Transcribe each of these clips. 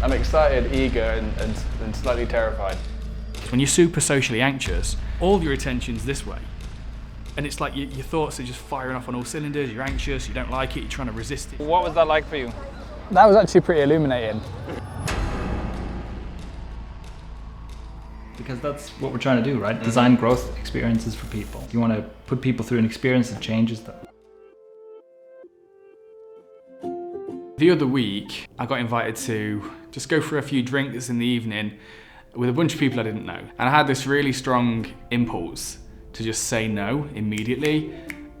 I'm excited, eager, and slightly terrified. When you're super socially anxious, all your attention's this way. And it's like your thoughts are just firing off on all cylinders, you're anxious, you don't like it, you're trying to resist it. What was that like for you? That was actually pretty illuminating. Because that's what we're trying to do, right? Design growth experiences for people. You want to put people through an experience that changes them. The other week, I got invited to just go for a few drinks in the evening with a bunch of people I didn't know. And I had this really strong impulse to just say no immediately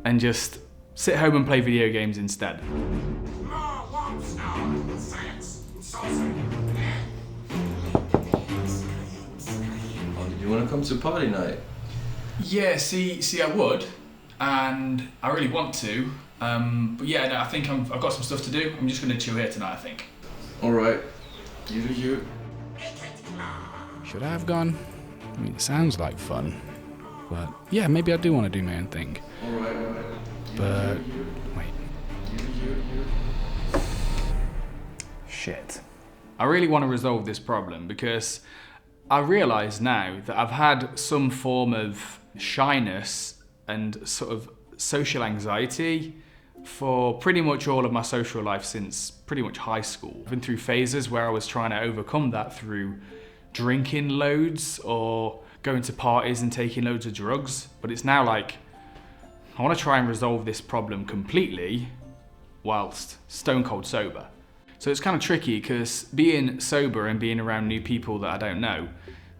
and just sit home and play video games instead. You want to come to party night? Yeah, see, I would, and I really want to. But yeah, no, I think I've got some stuff to do. I'm just going to chill here tonight, I think. All right, you do you. Should I have gone? I mean, it sounds like fun, but yeah, maybe I do want to do my own thing. All right. But wait. Shit. I really want to resolve this problem because I realise now that I've had some form of shyness and sort of social anxiety for pretty much all of my social life since pretty much high school. I've been through phases where I was trying to overcome that through drinking loads or going to parties and taking loads of drugs, but it's now like I want to try and resolve this problem completely whilst stone cold sober. So it's kind of tricky because being sober and being around new people that I don't know,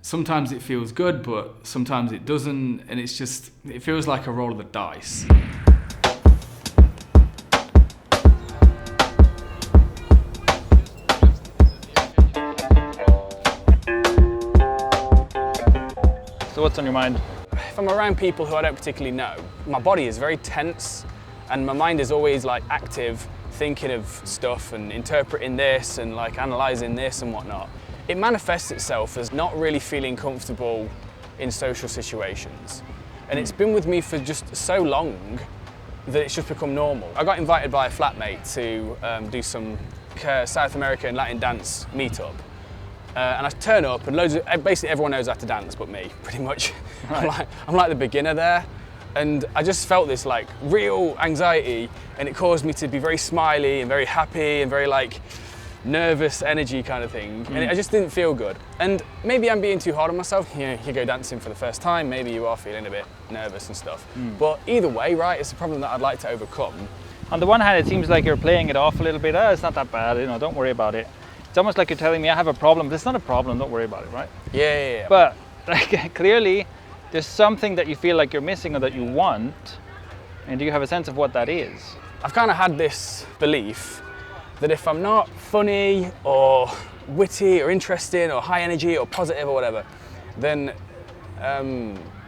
sometimes it feels good, but sometimes it doesn't, and it feels like a roll of the dice. So what's on your mind? If I'm around people who I don't particularly know, my body is very tense and my mind is always like active, thinking of stuff and interpreting this and like analysing this and whatnot. It manifests itself as not really feeling comfortable in social situations. And it's been with me for just so long that it's just become normal. I got invited by a flatmate to do some South American Latin dance meetup. And I turn up and basically everyone knows how to dance but me, pretty much. Right. I'm like the beginner there. And I just felt this like real anxiety and it caused me to be very smiley and very happy and very like nervous energy kind of thing. And I just didn't feel good. And maybe I'm being too hard on myself. You know, you go dancing for the first time, maybe you are feeling a bit nervous and stuff. But either way, right, it's a problem that I'd like to overcome. On the one hand, it seems like you're playing it off a little bit. Oh, it's not that bad, you know, don't worry about it. It's almost like you're telling me I have a problem. It's not a problem, don't worry about it, right? Yeah. But like, clearly, there's something that you feel like you're missing or that you want. And do you have a sense of what that is? I've kind of had this belief that if I'm not funny or witty or interesting or high energy or positive or whatever, then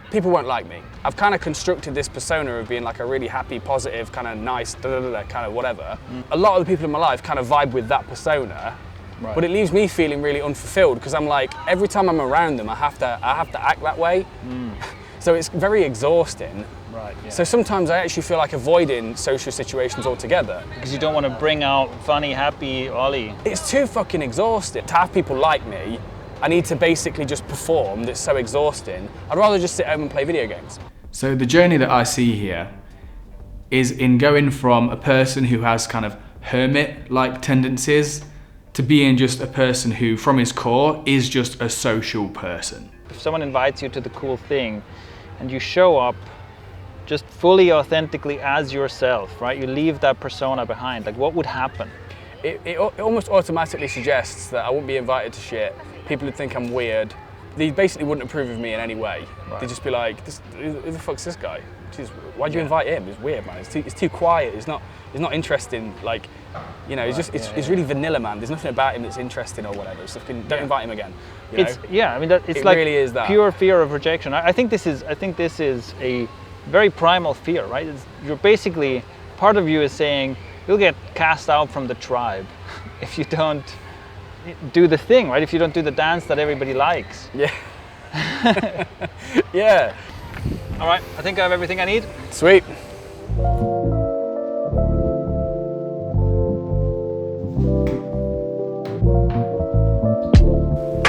people won't like me. I've kind of constructed this persona of being like a really happy, positive, kind of nice, kind of whatever. A lot of the people in my life kind of vibe with that persona, Right. but it leaves me feeling really unfulfilled because I'm like, every time I'm around them, I have to act that way. So it's very exhausting. Right, yeah. So sometimes I actually feel like avoiding social situations altogether. Because you don't want to bring out funny, happy Ollie. It's too fucking exhausting. To have people like me, I need to basically just perform. That's so exhausting. I'd rather just sit home and play video games. So the journey that I see here is in going from a person who has kind of hermit-like tendencies to being just a person who, from his core, is just a social person. If someone invites you to the cool thing and you show up just fully authentically as yourself, right? You leave that persona behind, like what would happen? It almost automatically suggests that I wouldn't be invited to shit. People would think I'm weird. They basically wouldn't approve of me in any way. Right. They'd just be like, who the fuck's this guy? Jeez, why'd you invite him? It's weird, man. It's too quiet. It's not interesting. Like, you know, it's really vanilla, man. There's nothing about him that's interesting or whatever. So don't invite him again. You know? Yeah, I mean, it's it like really is that. Pure fear of rejection. I think this is a very primal fear, right? You're basically, part of you is saying you'll get cast out from the tribe if you don't do the thing, right? If you don't do the dance that everybody likes. Yeah. Yeah. All right, I think I have everything I need. Sweet.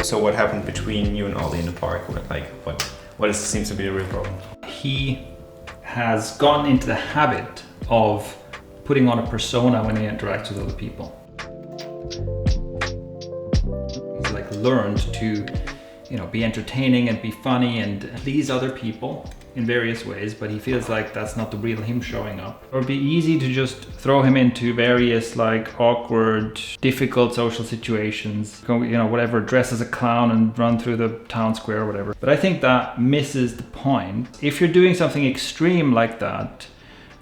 So what happened between you and Ollie in the park? What seems to be the real problem? He has gone into the habit of putting on a persona when he interacts with other people. He's like learned to, be entertaining and be funny and please other people in various ways, but he feels like that's not the real him showing up. It would be easy to just throw him into various like awkward, difficult social situations, whatever, dress as a clown and run through the town square or whatever. But I think that misses the point. If you're doing something extreme like that,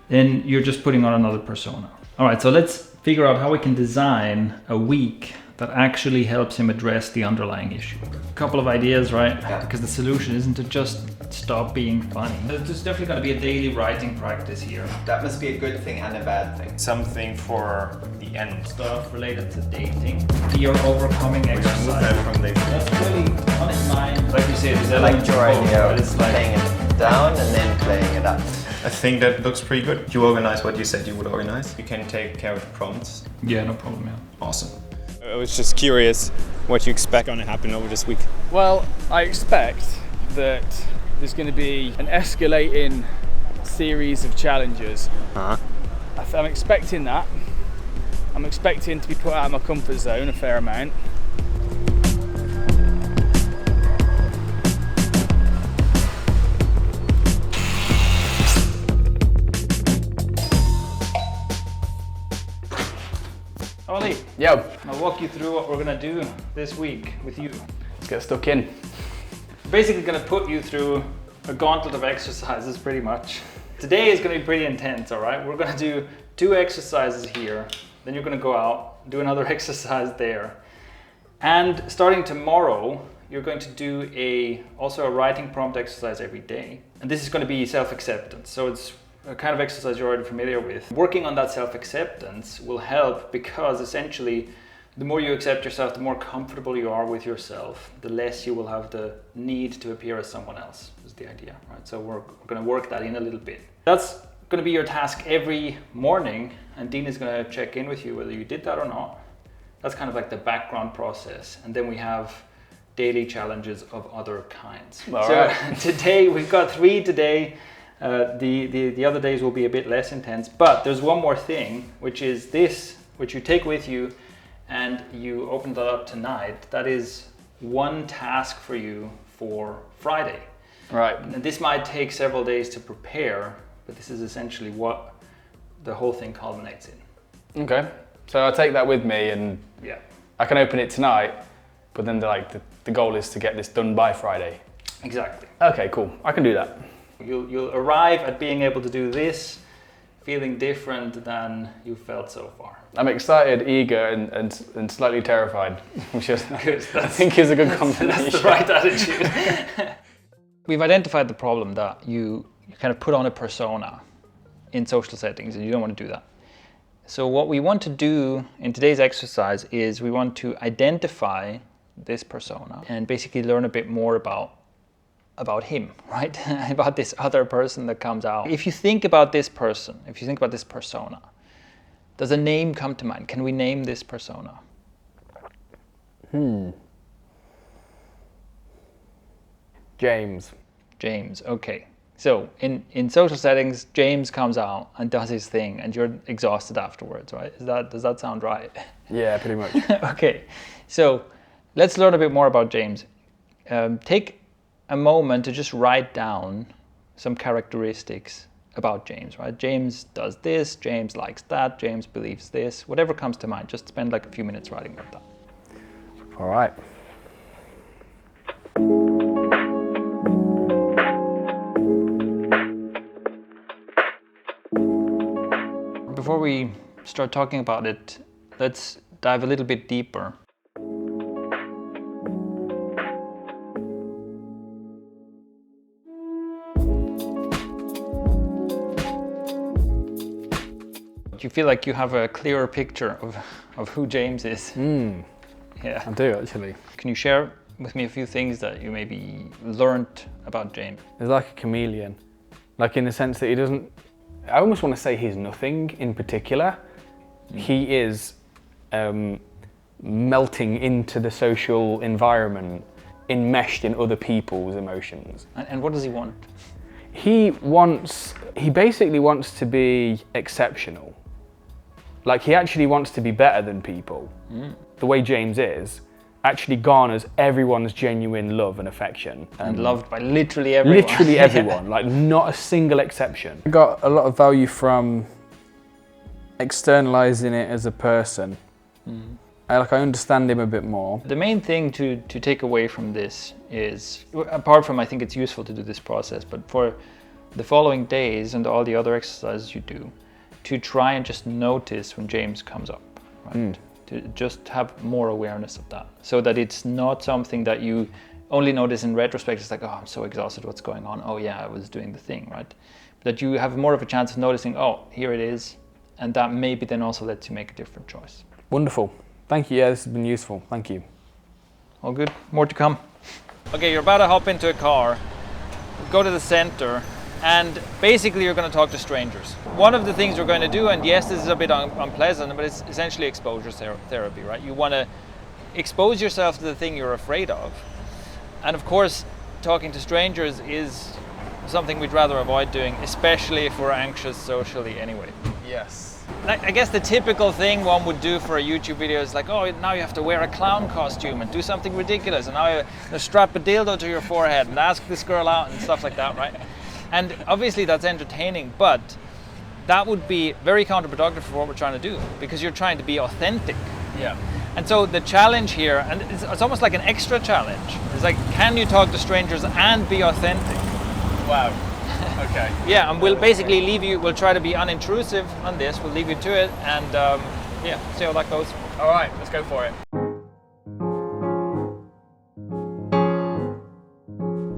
then you're just putting on another persona. All right, so let's figure out how we can design a week that actually helps him address the underlying issue. A couple of ideas, right? Yeah. Because the solution isn't to just stop being funny. There's definitely going to be a daily writing practice here. That must be a good thing and a bad thing. Something for the end. Stuff related to dating. Fear overcoming exercise. That's really on his mind. Like you said, it's like your idea it's like playing it down and then playing it up. I think that looks pretty good. You organize what you said you would organize. You can take care of the prompts. Yeah, no problem, yeah. Awesome. I was just curious what you expect going to happen over this week. Well, I expect that there's going to be an escalating series of challenges. I'm expecting that. I'm expecting to be put out of my comfort zone a fair amount. Ollie, Yo, I'll walk you through what we're gonna do this week with you. let's get stuck in. Basically gonna put you through a gauntlet of exercises pretty much. Today is gonna be pretty intense, all right? We're gonna do 2 exercises here, then you're gonna go out, do another exercise there. And starting tomorrow, you're going to do also a writing prompt exercise every day. And this is gonna be self-acceptance. So it's a kind of exercise you're already familiar with. Working on that self-acceptance will help because essentially the more you accept yourself, the more comfortable you are with yourself, the less you will have the need to appear as someone else, is the idea, right? So we're going to work that in a little bit. That's going to be your task every morning, and Dean is going to check in with you whether you did that or not. That's kind of like the background process. And then we have daily challenges of other kinds. All right. Today, we've got 3 today. The other days will be a bit less intense, but there's one more thing, which is this, which you take with you and you open that up tonight. That is one task for you for Friday. Right. And this might take several days to prepare, but this is essentially what the whole thing culminates in. Okay. So I'll take that with me and Yeah. I can open it tonight, but then the goal is to get this done by Friday. Exactly. Okay, cool. I can do that. You'll arrive at being able to do this feeling different than you felt so far. I'm excited, eager, and slightly terrified, which is, Good. I think is a good combination. That's the right attitude. We've identified the problem that you kind of put on a persona in social settings and you don't want to do that. So what we want to do in today's exercise is we want to identify this persona and basically learn a bit more about him, right? About this other person that comes out. If you think about this person, if you think about this persona, does a name come to mind? Can we name this persona? James. James, okay. So in social settings, James comes out and does his thing and you're exhausted afterwards, right? Does that sound right? Yeah, pretty much. Okay, so let's learn a bit more about James. Take a moment to just write down some characteristics about James, right? James does this, James likes that, James believes this, whatever comes to mind. Just spend like a few minutes writing about that. All right. Before we start talking about it, let's dive a little bit deeper. Do you feel like you have a clearer picture of who James is? Yeah. I do, actually. Can you share with me a few things that you maybe learned about James? He's like a chameleon. Like in the sense that he doesn't, I almost want to say he's nothing in particular. He is melting into the social environment, enmeshed in other people's emotions. And what does he want? He basically wants to be exceptional. Like, he actually wants to be better than people. The way James is actually garners everyone's genuine love and affection. And loved by literally everyone. Literally everyone, like not a single exception. I got a lot of value from externalizing it as a person. I understand him a bit more. The main thing to take away from this is, apart from I think it's useful to do this process, but for the following days and all the other exercises you do, to try and just notice when James comes up, right? To just have more awareness of that, so that it's not something that you only notice in retrospect. It's like, oh, I'm so exhausted, what's going on? Oh yeah, I was doing the thing, right? That you have more of a chance of noticing, oh, here it is, and that maybe then also lets you make a different choice. Wonderful. Thank you, yeah, this has been useful. Thank you. All good, more to come. Okay, you're about to hop into a car, go to the center, and basically you're going to talk to strangers. One of the things we're going to do, and yes, this is a bit unpleasant, but it's essentially exposure therapy, right? You want to expose yourself to the thing you're afraid of. And of course, talking to strangers is something we'd rather avoid doing, especially if we're anxious socially anyway. Yes. I guess the typical thing one would do for a YouTube video is like, oh, now you have to wear a clown costume and do something ridiculous, and now you strap a dildo to your forehead and ask this girl out and stuff like that, right? And obviously that's entertaining, but that would be very counterproductive for what we're trying to do, because you're trying to be authentic. Yeah. And so the challenge here, and it's almost like an extra challenge, is like, can you talk to strangers and be authentic? Wow. Okay. Yeah, and we'll basically leave you, we'll try to be unintrusive on this, we'll leave you to it, and yeah, see how that goes. All right, let's go for it.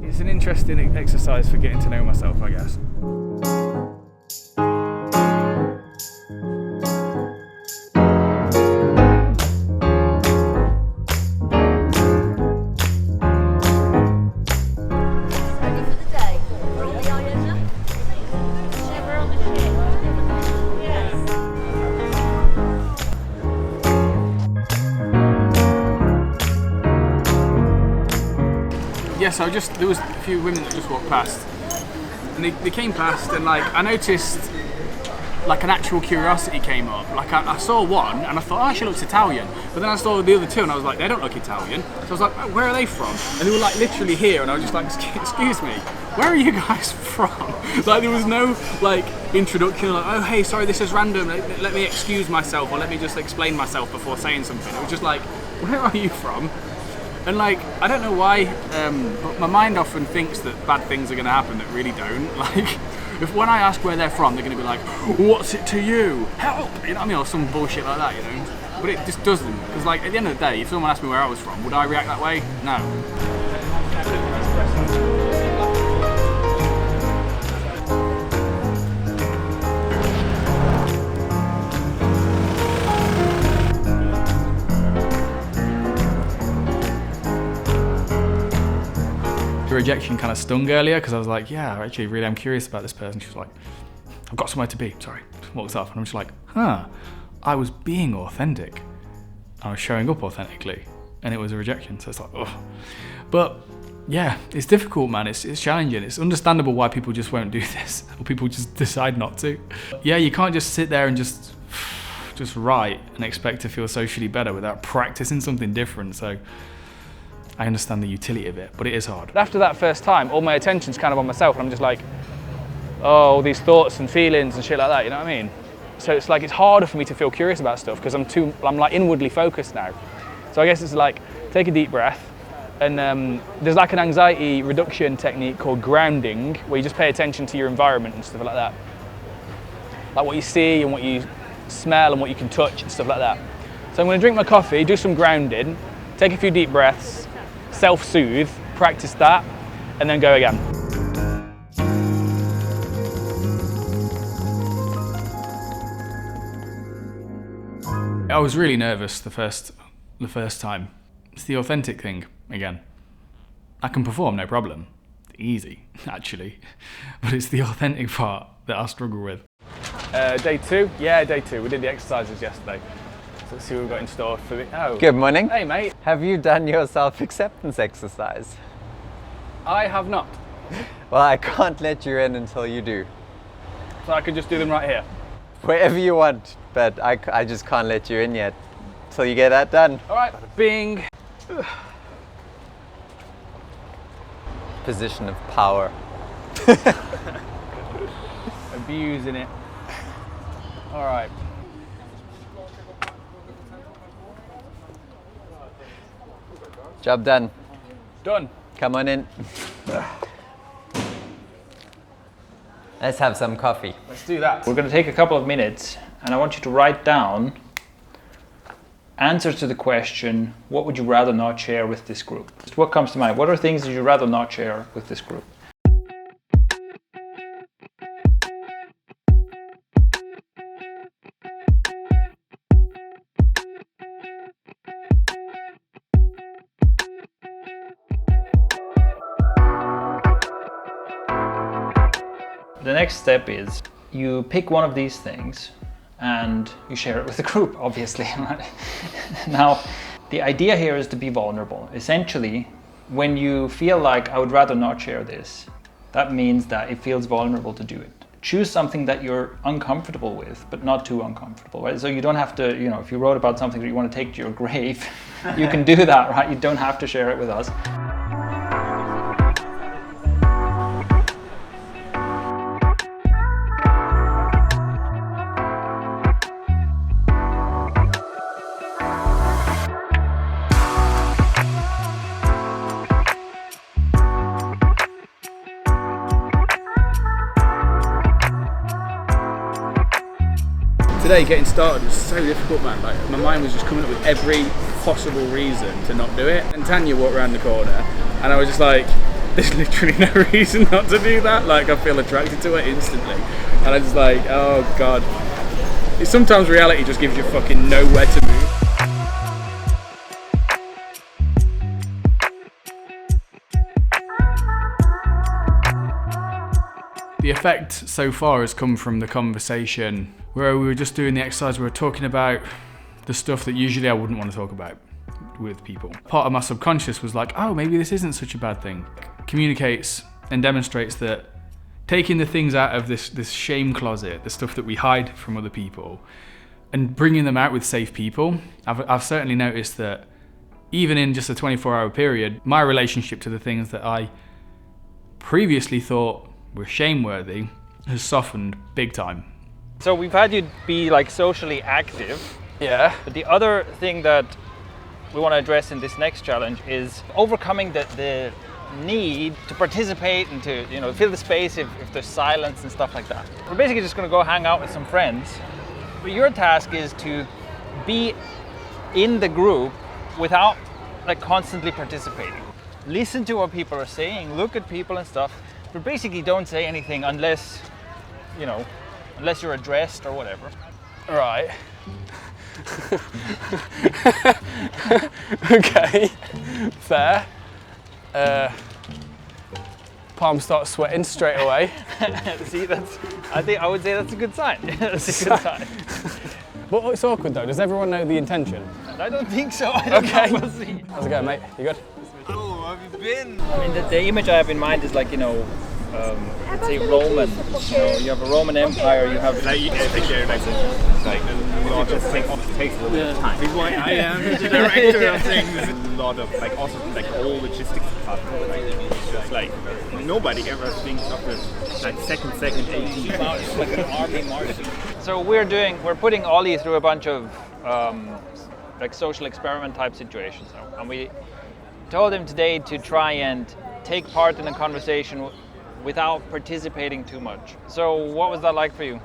It's an interesting exercise for getting to know myself, I guess. Yeah, so there was a few women that just walked past, and they came past, and like I noticed like an actual curiosity came up. Like I saw one and I thought, oh, she looks Italian, but then I saw the other two and I was like, they don't look Italian. So I was like, oh, where are they from? And they were like literally here, and I was just like, excuse me, where are you guys from? Like there was no like introduction, like, oh hey, sorry, this is random, let me excuse myself, or let me just explain myself before saying something. It was just like, where are you from? And like, I don't know why, but my mind often thinks that bad things are going to happen that really don't. Like, when I ask where they're from, they're going to be like, what's it to you? Help! You know what I mean? Or some bullshit like that, you know? But it just doesn't. Because like, at the end of the day, if someone asked me where I was from, would I react that way? No. The rejection kind of stung earlier because I was like, yeah, actually, really, I'm curious about this person. She was like, I've got somewhere to be, sorry. Walks off, and I'm just like, huh, I was being authentic. I was showing up authentically, and it was a rejection, so it's like, ugh. But yeah, it's difficult, man, it's challenging. It's understandable why people just won't do this, or people just decide not to. Yeah, you can't just sit there and just write and expect to feel socially better without practicing something different, so I understand the utility of it, but it is hard. After that first time, all my attention's kind of on myself, and I'm just like, oh, all these thoughts and feelings and shit like that, you know what I mean? So it's like, it's harder for me to feel curious about stuff because I'm like inwardly focused now. So I guess it's like, take a deep breath, and there's like an anxiety reduction technique called grounding, where you just pay attention to your environment and stuff like that. Like what you see and what you smell and what you can touch and stuff like that. So I'm gonna drink my coffee, do some grounding, take a few deep breaths, self-soothe, practice that, and then go again. I was really nervous the first time. It's the authentic thing again. I can perform, no problem. Easy, actually. But it's the authentic part that I struggle with. Day two? Yeah, day two. We did the exercises yesterday. Let's see what we've got in store for me. Oh. Good morning. Hey, mate. Have you done your self-acceptance exercise? I have not. Well, I can't let you in until you do. So I could just do them right here. Wherever you want, but I just can't let you in yet till you get that done. All right. Bing. Position of power. Abusing it. All right. Job done. Done. Come on in. Let's have some coffee. Let's do that. We're going to take a couple of minutes and I want you to write down answers to the question, what would you rather not share with this group? Just what comes to mind? What are things that you'd rather not share with this group? The next step is you pick one of these things and you share it with the group, obviously. Now, the idea here is to be vulnerable. Essentially, when you feel like I would rather not share this, that means that it feels vulnerable to do it. Choose something that you're uncomfortable with, but not too uncomfortable, right? So you don't have to, if you wrote about something that you want to take to your grave, you can do that, right? You don't have to share it with us. Today, getting started was so difficult, man. Like, my mind was just coming up with every possible reason to not do it. And Tanya walked around the corner, and I was just like, there's literally no reason not to do that. Like, I feel attracted to her instantly. And I just like, oh God. Sometimes reality just gives you fucking nowhere to move. The effect so far has come from the conversation where we were just doing the exercise. We were talking about the stuff that usually I wouldn't want to talk about with people. Part of my subconscious was like, oh, maybe this isn't such a bad thing. Communicates and demonstrates that taking the things out of this shame closet, the stuff that we hide from other people, and bringing them out with safe people. I've certainly noticed that even in just a 24-hour period, my relationship to the things that I previously thought were shameworthy has softened big time. So we've had you be like socially active. Yeah. But the other thing that we want to address in this next challenge is overcoming the need to participate and to fill the space if there's silence and stuff like that. We're basically just going to go hang out with some friends. But your task is to be in the group without like constantly participating. Listen to what people are saying, look at people and stuff, but basically don't say anything unless you're addressed or whatever. Right. Okay. Fair. Palms start sweating straight away. See, I would say that's a good sign. That's a good sign. But it's awkward though. Does everyone know the intention? I don't think so. I don't know. We'll see. How's it going, mate? You good? Oh, have you been? I mean, the image I have in mind is like, let's say Roman. You have a Roman Empire. You have Like, I think they're like a lot of things takes a little bit of time. That's why I am the director of things. A lot of also all logistics department. Just like nobody ever thinks of the second 18. it's like an army marching. So we're putting Ollie through a bunch of social experiment type situations, and we told him today to try and take part in a conversation without participating too much. So what was that like for you?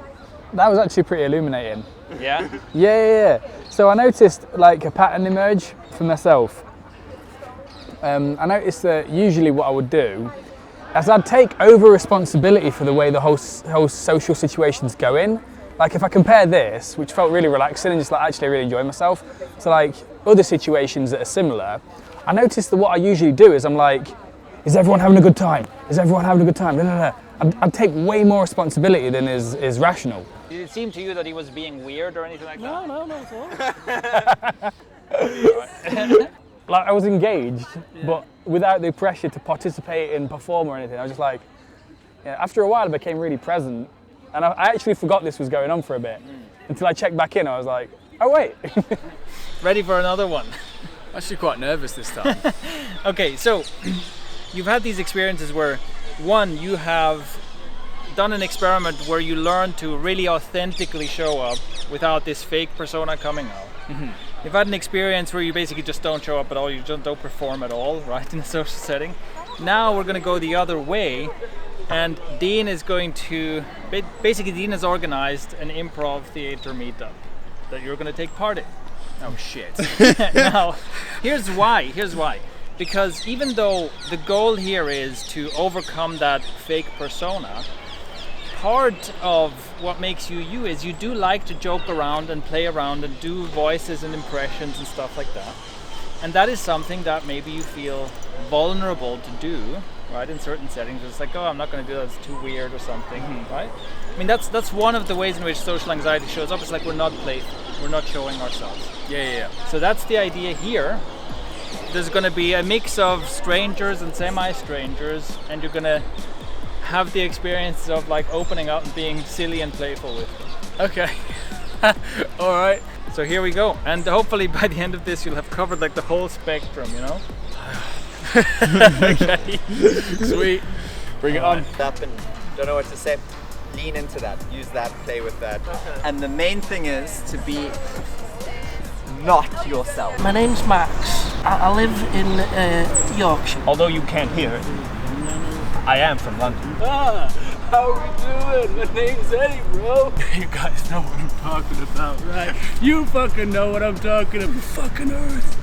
That was actually pretty illuminating. Yeah? Yeah. So I noticed like a pattern emerge for myself. I noticed that usually what I would do is I'd take over responsibility for the way the whole social situation's going. Like if I compare this, which felt really relaxing and just like actually really enjoying myself, to like other situations that are similar, I noticed that what I usually do is I'm like, is everyone having a good time? Is everyone having a good time? I'd take way more responsibility than is rational. Did it seem to you that he was being weird or anything like that? No, at all. Like I was engaged, but without the pressure to participate and perform or anything. I was just like, after a while I became really present, and I actually forgot this was going on for a bit until I checked back in. I was like, oh wait. Ready for another one? Actually quite nervous this time. Okay, so you've had these experiences where, one, you have done an experiment where you learn to really authentically show up without this fake persona coming out. Mm-hmm. You've had an experience where you basically just don't show up at all, you just don't perform at all, right, in a social setting. Now we're going to go the other way, and Dean is going to, basically Dean has organized an improv theater meetup that you're going to take part in. Oh shit. Now, here's why. Because even though the goal here is to overcome that fake persona, part of what makes you you is you do like to joke around and play around and do voices and impressions and stuff like that. And that is something that maybe you feel vulnerable to do, right, in certain settings. It's like, oh, I'm not going to do that, it's too weird or something, right? I mean, that's one of the ways in which social anxiety shows up. It's like we're not playful, we're not showing ourselves. Yeah. So that's the idea here. There's going to be a mix of strangers and semi-strangers, and you're going to have the experience of like opening up and being silly and playful with them. Okay. All right. So here we go, and hopefully by the end of this you'll have covered like the whole spectrum, you know? Okay. Sweet. Bring it on. Up and don't know what to say. Lean into that. Use that. Play with that. And the main thing is to be not yourself. My name's Max. I live in Yorkshire. Although you can't hear it, I am from London. How we doing? My name's Eddie, bro. You guys know what I'm talking about, right? You fucking know what I'm talking about. Fucking Earth.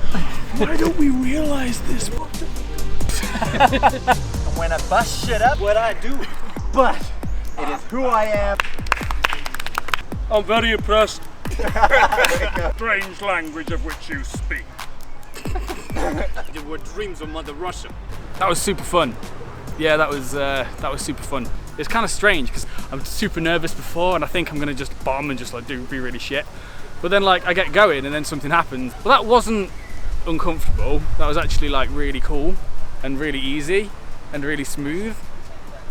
Why don't we realize this? When I bust shit up, what I do, but it is who I am. I'm very impressed. Strange language of which you speak. You were dreams of Mother Russia. That was super fun. Yeah, that was super fun. It's kind of strange because I'm super nervous before, and I think I'm gonna just bomb and just like be really shit. But then like I get going, and then something happens. Well, that wasn't uncomfortable. That was actually like really cool and really easy and really smooth,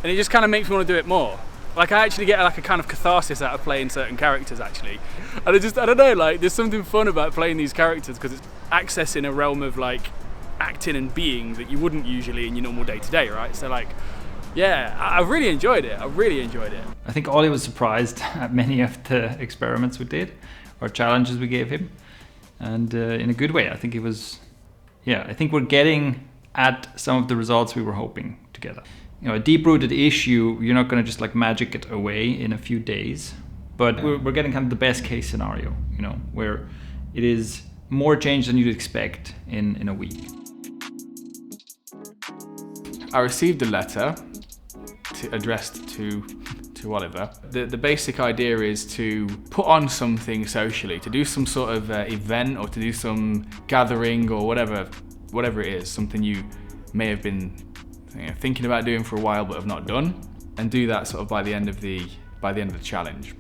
and it just kind of makes me want to do it more. Like I actually get like a kind of catharsis out of playing certain characters actually, and I don't know, like there's something fun about playing these characters because it's accessing a realm of like acting and being that you wouldn't usually in your normal day-to-day, right? So like, yeah, I really enjoyed it. I think Ollie was surprised at many of the experiments we did or challenges we gave him, and in a good way. I think it was, I think we're getting at some of the results we were hoping to get at. You know, a deep-rooted issue, you're not going to just like magic it away in a few days, but we're getting kind of the best case scenario, you know, where it is more change than you'd expect in a week. I received a letter addressed to Oliver. The basic idea is to put on something socially, to do some sort of event or to do some gathering or whatever it is, something you may have been thinking about doing for a while but have not done, and do that sort of by the end of the challenge.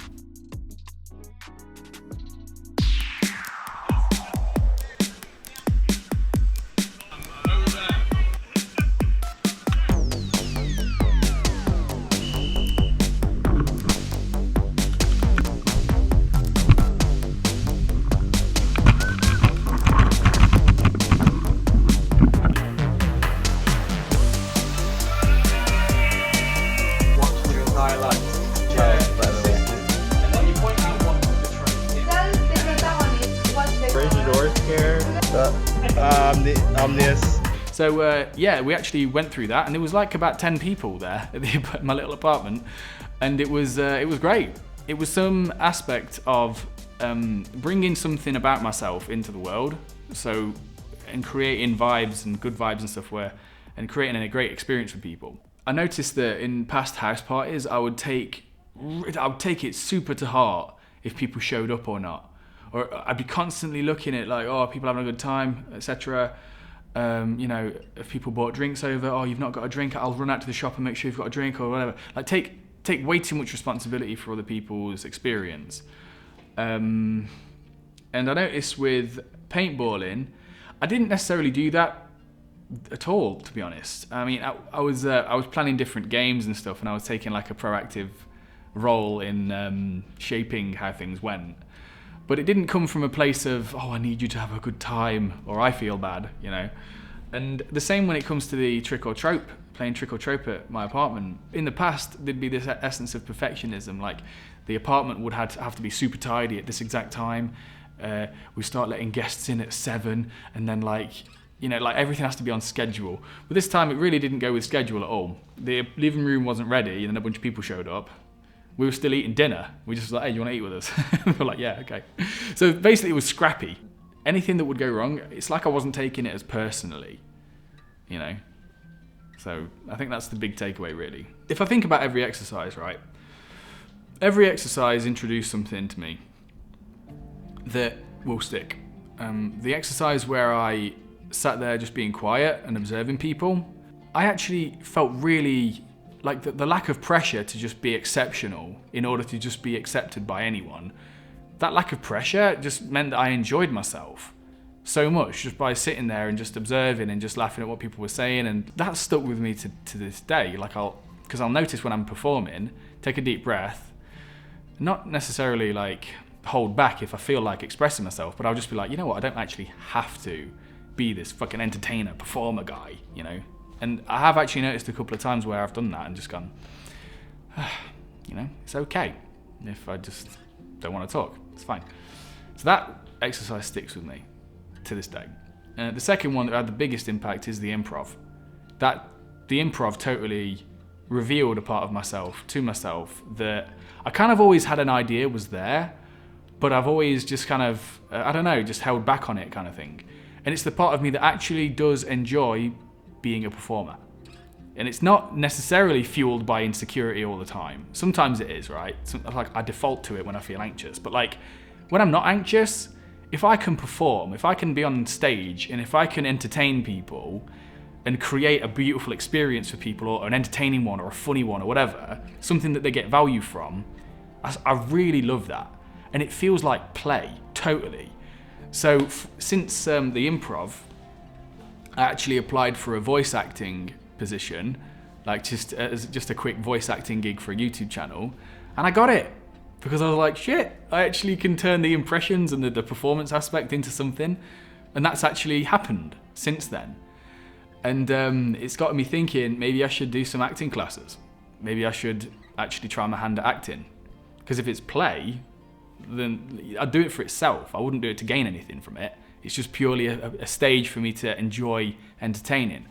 So we actually went through that, and there was like about 10 people there at my little apartment, and it was great. It was some aspect of bringing something about myself into the world, and creating vibes and good vibes and stuff and creating a great experience for people. I noticed that in past house parties, I would take it super to heart if people showed up or not, or I'd be constantly looking at like, oh, people having a good time, etc. You know, if people bought drinks over, oh, you've not got a drink, I'll run out to the shop and make sure you've got a drink or whatever. Like take way too much responsibility for other people's experience. And I noticed with paintballing, I didn't necessarily do that at all, to be honest. I mean, I was planning different games and stuff, and I was taking like a proactive role in shaping how things went. But it didn't come from a place of, oh, I need you to have a good time, or I feel bad, you know. And the same when it comes to the trick or trope, playing trick or trope at my apartment. In the past, there'd be this essence of perfectionism, like the apartment would have to be super tidy at this exact time. We start letting guests in at 7, and then like, you know, like everything has to be on schedule. But this time it really didn't go with schedule at all. The living room wasn't ready, and then a bunch of people showed up. We were still eating dinner. We just was like, hey, you want to eat with us? We're like, yeah, okay. So basically it was scrappy. Anything that would go wrong, it's like I wasn't taking it as personally, you know? So I think that's the big takeaway, really. If I think about every exercise, right? Every exercise introduced something to me that will stick. The exercise where I sat there just being quiet and observing people, I actually felt really like the lack of pressure to just be exceptional in order to just be accepted by anyone. That lack of pressure just meant that I enjoyed myself so much just by sitting there and just observing and just laughing at what people were saying, and that stuck with me to this day. Like because I'll notice when I'm performing, take a deep breath, not necessarily like hold back if I feel like expressing myself, but I'll just be like, you know what, I don't actually have to be this fucking entertainer, performer guy, you know? And I have actually noticed a couple of times where I've done that and just gone, you know, it's okay if I just don't want to talk. It's fine. So that exercise sticks with me to this day. The second one that had the biggest impact is the improv. The improv totally revealed a part of myself to myself that I kind of always had an idea was there, but I've always just kind of, I don't know, just held back on it kind of thing. And it's the part of me that actually does enjoy being a performer. And it's not necessarily fueled by insecurity all the time. Sometimes it is, right? Like I default to it when I feel anxious. But like when I'm not anxious, if I can perform, if I can be on stage, and if I can entertain people and create a beautiful experience for people, or an entertaining one or a funny one or whatever, something that they get value from, I really love that. And it feels like play, totally. So since the improv, I actually applied for a voice acting position, like just a quick voice acting gig for a YouTube channel, and I got it because I was like, shit, I actually can turn the impressions and the performance aspect into something, and that's actually happened since then. And it's got me thinking, maybe I should do some acting classes. Maybe I should actually try my hand at acting, because if it's play, then I'd do it for itself. I wouldn't do it to gain anything from it. It's just purely a stage for me to enjoy entertaining.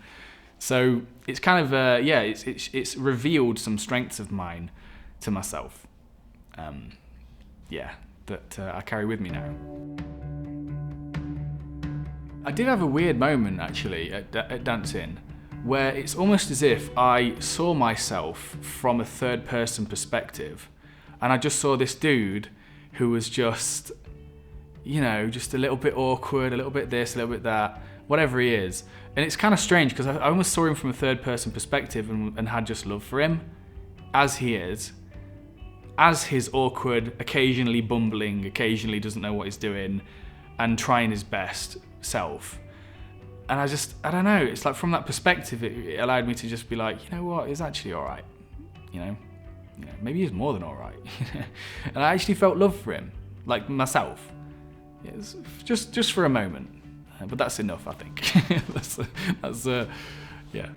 So it's kind of, it's revealed some strengths of mine to myself. That I carry with me now. I did have a weird moment actually at dancing, where it's almost as if I saw myself from a third person perspective, and I just saw this dude who was just, you know, just a little bit awkward, a little bit this, a little bit that, whatever he is. And it's kind of strange because I almost saw him from a third person perspective and had just love for him as he is, as his awkward, occasionally bumbling, occasionally doesn't know what he's doing and trying his best self. And I don't know, it's like from that perspective, it allowed me to just be like, you know what, he's actually all right, you know, maybe he's more than all right. And I actually felt love for him, like myself. Yes, just for a moment, but that's enough, I think. that's yeah.